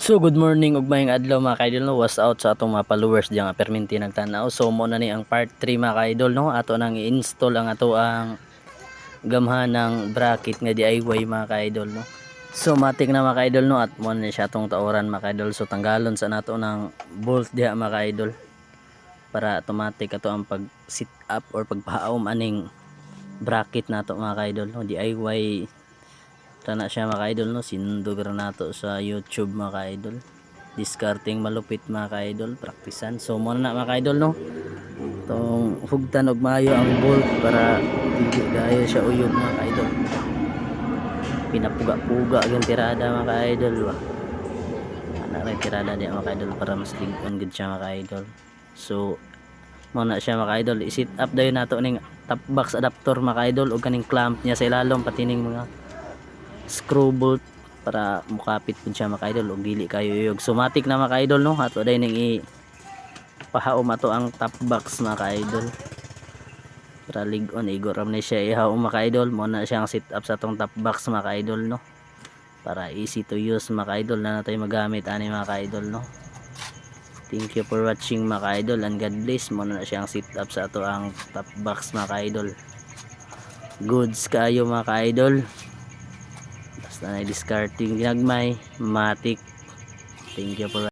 So good morning ug maayong adlaw mga ka-idol no. Was out sa atong mga followers diyan nga perminti nagtanaw. So mo na ni ang part 3 mga ka-idol no. Ato nang i-install ang ato ang gamhan ng bracket nga DIY mga ka-idol no. So matik na mga ka-idol no at mo na siya atong taoran mga ka-idol. So tanggalon sa nato ng bolt diha mga ka-idol para automatic ato ang pag sit up or pagpahaom aning bracket nato mga ka-idol no. DIY na siya mga ka-idol no. Sinundog ra nato sa YouTube mga ka-idol. Discarding malupit mga ka-idol, praktisan. So mo na mga ka-idol no. Tong hugtan og maayo ang bolt para dili gaya siya uyog mga ka-idol. Pinapuga-puga yung tirada mga ka-idol ba. Ana ra tirada di mga ka-idol para mas lig-on gid siya mga ka-idol. So mo na siya mga ka-idol. I-set up dayon nato ning top box adapter mga ka-idol ug kaning clamp niya sa ilalom pati ning mga screw bolt para mukapit pud siya mga ka-idol ug dili kayo uyog. Sumatik na mga ka-idol no. Ato day ning ipahaom ato ang top box mga ka-idol. Para lig-on igor ram ni siya ihaom mga ka-idol. Mo na siyang set up sa atong top box mga ka-idol no. Para easy to use mga ka-idol na natay magamit ani mga ka-idol no. Thank you for watching mga ka-idol and God bless. Mo na siyang set up sa ato ang top box mga ka-idol. Goods kayo mga ka-idol. Basta na discarding ginagmay matik. Thank you for